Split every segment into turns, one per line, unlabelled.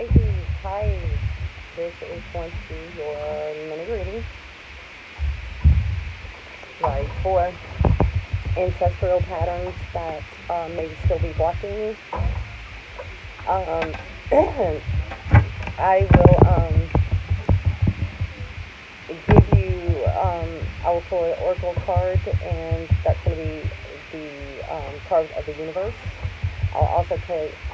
Pisces, hi. This is going to be your mini reading, right, for ancestral patterns that may still be blocking you. Um, I will give you, I will pull an oracle card, and that's going to be the card of the universe. I'll also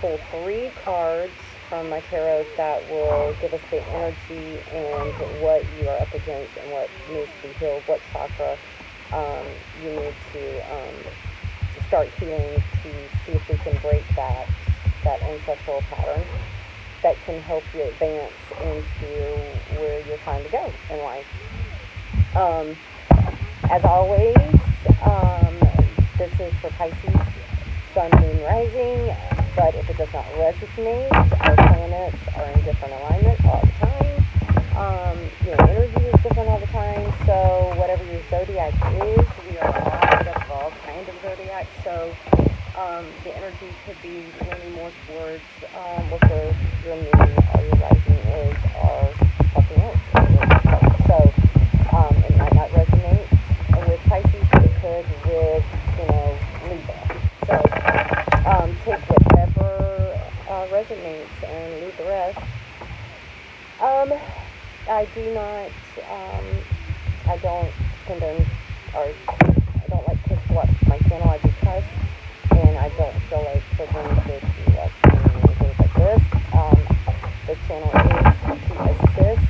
pull 3 cards from my tarot that will give us the energy and what you are up against and what needs to be healed, what chakra you need to start healing, to see if we can break that ancestral pattern that can help you advance into where you're trying to go in life. As always, this is for Pisces, Sun, Moon, Rising, but if it does not resonate, our planets are in different alignment all the time. Your energy is different all the time, so whatever your zodiac is, we are all made up of all kinds of zodiacs, so the energy could be leaning more towards what your moon or your rising is, or something else. So it might not resonate with Pisces, but it could with, Libra. So take whatever resonates and leave the rest. I do not, I don't condone, or I don't like kids to watch my channel. I do cuss, and I don't feel like children should be watching things like this. This channel is to assist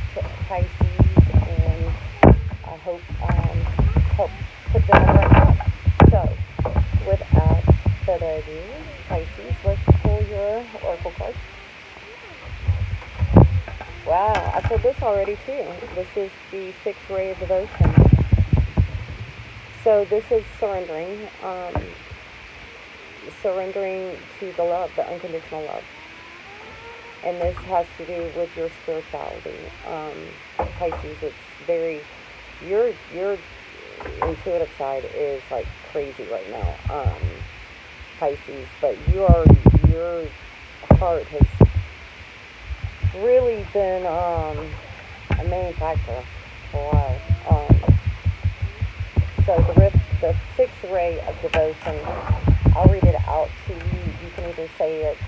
Pisces, and I hope help put them on the right path. So, without further ado, Pisces, let's pull your oracle card. Wow, I said this already too. This is the 6th ray of devotion. So this is surrendering, surrendering to the love, the unconditional love. And this has to do with your spirituality. Pisces, it's very, your intuitive side is like crazy right now, Pisces, but your heart has really been a main factor for a while. So the 6th ray of devotion, I'll read it out to you. You can either say it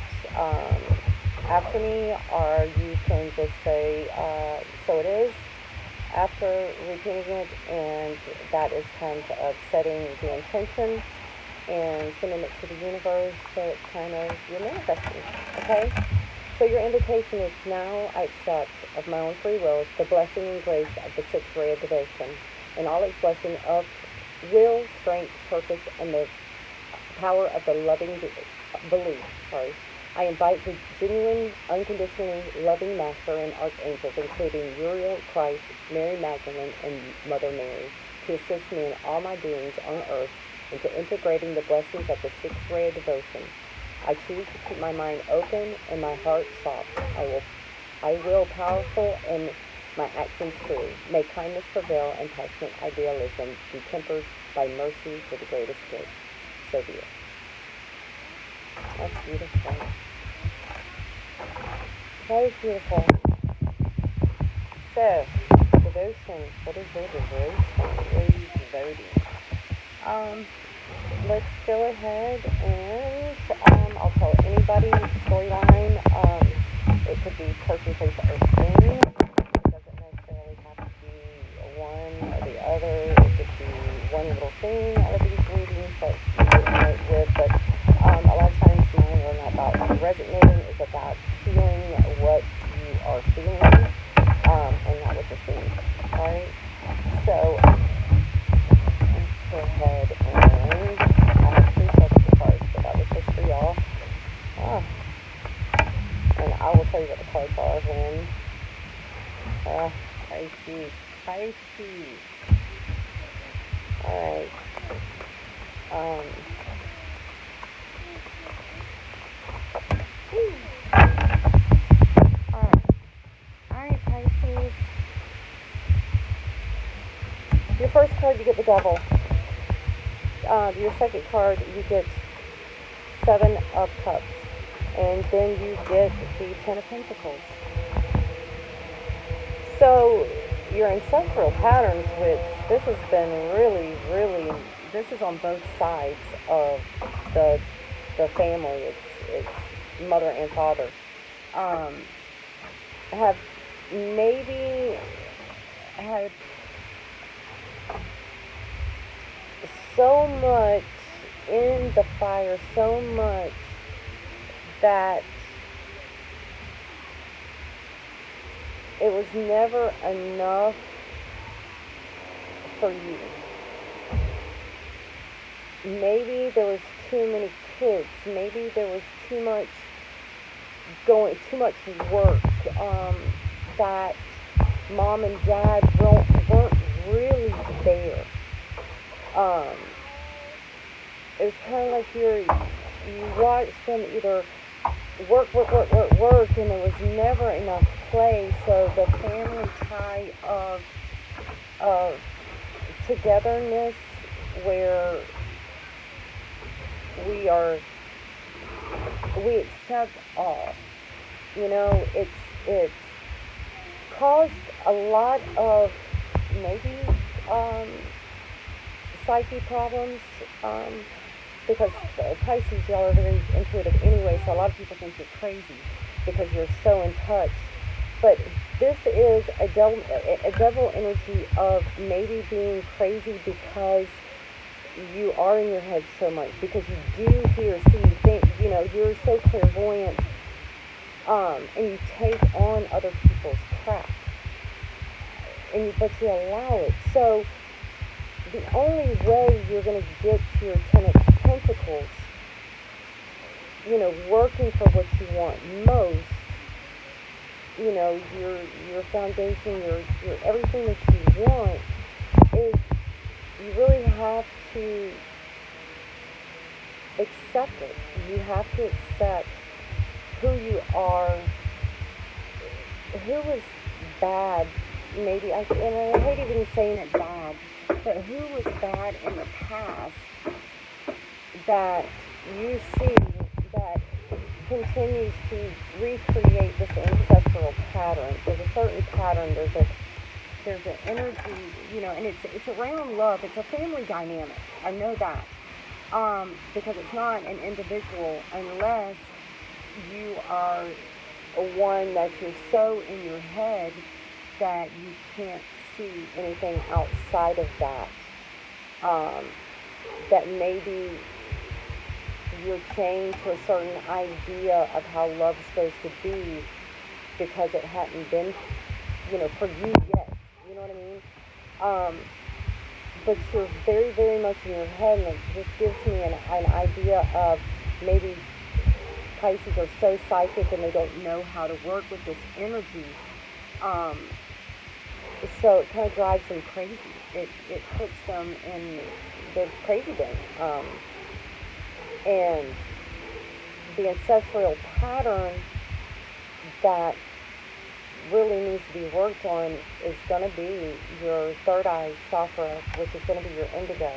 after me, or you can just say, so it is, after repeating it, and that is kind of setting the intention and sending it to the universe, so it's kind of, you're manifesting, okay? So your invitation is, now I accept of my own free will the blessing and grace of the 6th ray of devotion, and all its blessing of will, strength, purpose, and the power of the loving belief. I invite the genuine, unconditionally loving Master and Archangels, including Uriel, Christ, Mary Magdalene, and Mother Mary, to assist me in all my doings on earth into integrating the blessings of the 6th ray of devotion. I choose to keep my mind open and my heart soft. I will powerful and my actions true. May kindness prevail and passionate idealism be tempered by mercy for the greatest good. So be it. That's beautiful. That is beautiful. So, devotion. What is your devotion? What are you devoting? Let's go ahead and I'll tell anybody storyline. It could be person, place, or thing. It doesn't necessarily have to be one or the other. It could be one little thing out of these readings that you resonate with. But a lot of times mine are not about resonating. It's about feeling what you are feeling, and not what you're seeing. All right. So let's go ahead and I have 3 sets of cards, but that was just for y'all. And I will tell you what the cards are when Pisces. Alright. Alright, Pisces. Your first card, you get the Devil. Your second card, you get 7 of Cups. And then you get the Ten of Pentacles. So your ancestral patterns, which this has been really, really, this is on both sides of the the family. It's mother and father. Um, have maybe had so much in the fire, so much that it was never enough for you. Maybe there was too many kids. Maybe there was too much work, that mom and dad weren't really there. Um, it was kind of like you watched them either work, and there was never enough play. So the family tie of togetherness, where we are we accept all. It's caused a lot of maybe um, psyche problems, because Pisces, y'all are very intuitive anyway, so a lot of people think you're crazy because you're so in touch. But this is a double energy of maybe being crazy because you are in your head so much, because you do hear, see, think, you're so clairvoyant, and you take on other people's crap, but you allow it. So the only way you're going to get to your Ten of Pentacles, working for what you want most, your foundation, your everything that you want, is you really have to accept it. You have to accept who you are, who was bad, maybe, and I hate even saying it bad, but who was bad in the past that you see that continues to recreate this ancestral pattern. There's a certain pattern, there's an energy, and it's around love. It's a family dynamic. I know that. Because it's not an individual unless you are one that you're so in your head that you can't see anything outside of that. That maybe you're chained to a certain idea of how love's supposed to be because it hadn't been, for you yet. You know what I mean? But you're very, very much in your head, and it just gives me an idea of maybe Pisces are so psychic and they don't know how to work with this energy. So it kind of drives them crazy. It puts them in the crazy bin. And the ancestral pattern that really needs to be worked on is going to be your third eye chakra, which is going to be your indigo,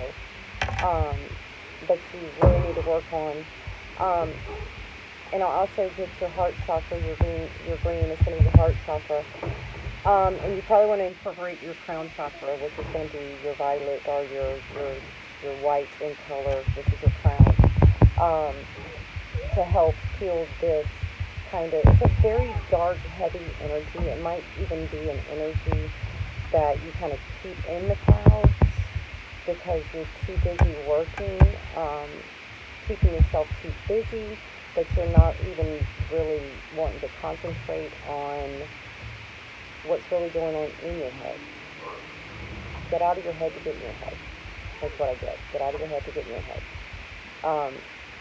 that you really need to work on. And I'll also get your heart chakra, your green is going to be your heart chakra. And you probably want to incorporate your crown chakra, which is going to be your violet, or your white in color, which is your crown, to help heal this it's a very dark, heavy energy. It might even be an energy that you kind of keep in the clouds because you're too busy working, keeping yourself too busy, that you're not even really wanting to concentrate on what's really going on in your head. Get out of your head to get in your head. That's what I get. Get out of your head to get in your head.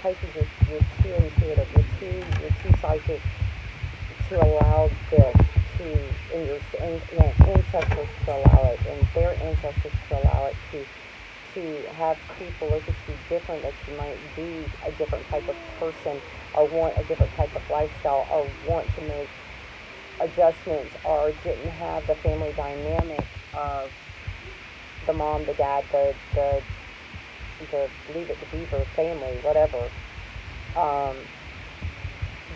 Pisces, you're too intuitive, you're too psychic to allow this and your ancestors to allow it, and their ancestors to allow it, to have people look at you different, that you might be a different type of person, or want a different type of lifestyle, or want to make adjustments, or didn't have the family dynamic of the mom, the dad, the Leave It to Beaver family, whatever.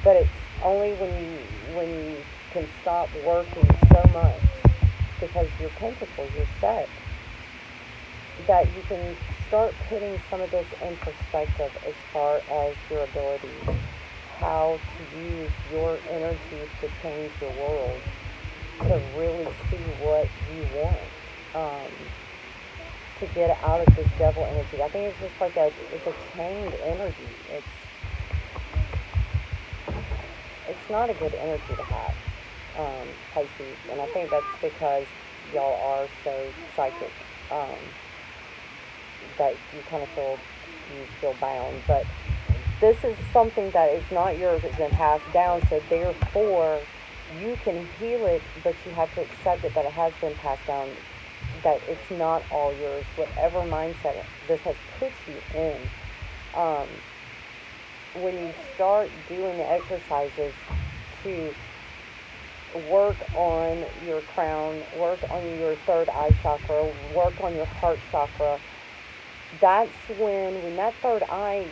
but it's only when you can stop working so much because your pentacles, you're set, that you can start putting some of this in perspective as far as your abilities, how to use your energy to change your world, to really see what you want, to get out of this devil energy. I think it's just like it's a chained energy. It's not a good energy to have, Pisces, and I think that's because y'all are so psychic, that you kind of feel bound. But this is something that is not yours, it's been passed down, so therefore you can heal it, but you have to accept it, that it has been passed down, that it's not all yours. Whatever mindset this has put you in, when you start doing the exercises to work on your crown, work on your third eye chakra, work on your heart chakra, that's when that third eye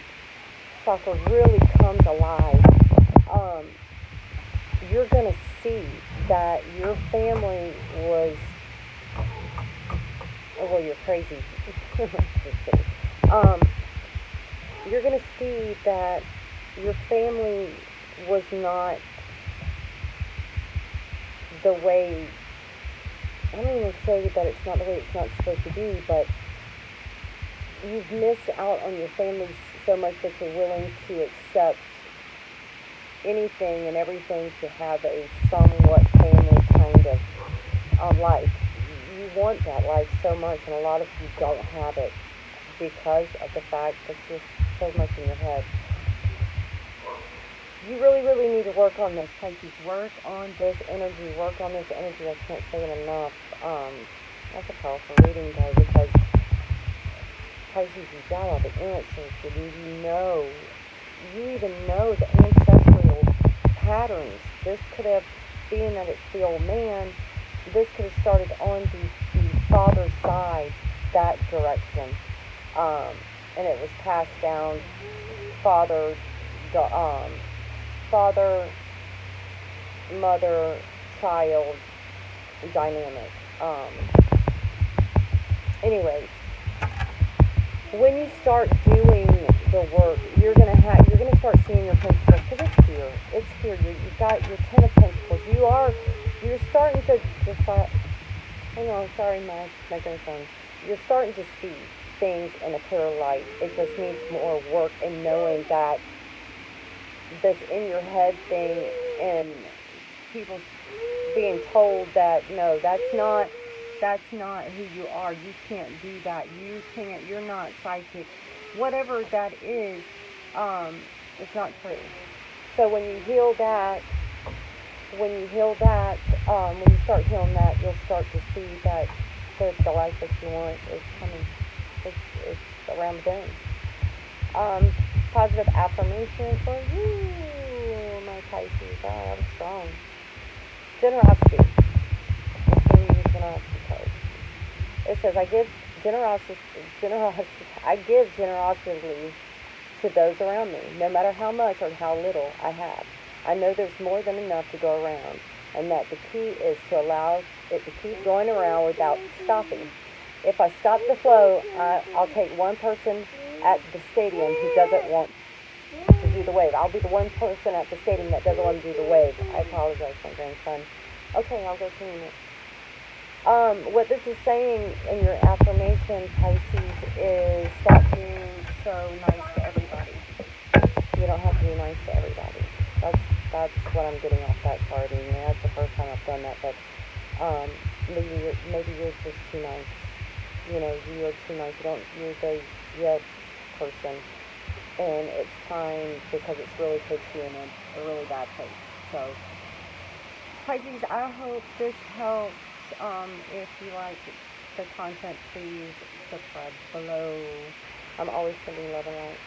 chakra really comes alive. You're going to see that your family was, oh, well, you're crazy. Just kidding. You're going to see that your family was not the way, I don't even say that it's not the way it's not supposed to be, but you've missed out on your family so much that you're willing to accept anything and everything to have a somewhat family kind of life. You want that life so much, and a lot of you don't have it because of the fact that you're so much in your head. You really, really need to work on this, Pisces. Work on this energy. Work on this energy. I can't say it enough. That's a powerful reading, though, because Pisces, you got all the answers. You even know the ancestral patterns. This could have, being that it's the old man, this could have started on the father's side, that direction. And it was passed down father, mother, child dynamic. Anyways, when you start doing the work, you're gonna start seeing your pentacles, because it's here. You've got your 10 of pentacles. You're starting to decide. Hang on, sorry, my grandson. You're starting to see things in a clearer light. It just needs more work in knowing that this in your head thing, and people being told that no, that's not who you are. You can't do that. You're not psychic. Whatever that is, it's not true. So when you heal that, when you start healing that, you'll start to see that the life that you want is coming. It's around the bend. Positive affirmation for you, my Pisces. Oh, that was strong. Generosity. Let's go use generosity card. It says, I give generosity to those around me, no matter how much or how little I have. I know there's more than enough to go around, and that the key is to allow it to keep going around without stopping. If I stop the flow, I'll take one person at the stadium who doesn't want to do the wave. I'll be the one person at the stadium that doesn't want to do the wave. I apologize, my grandson. Okay, I'll go clean it. What this is saying in your affirmation, Pisces, is stop being so nice to everybody. You don't have to be nice to everybody. That's what I'm getting off that card. And that's the first time I've done that. But maybe you're just too nice. You're too nice. You're the yes person, and it's time, because it's really put you in a really bad place. So, Pisces, I hope this helps. If you like the content, please subscribe below. I'm always sending love and light.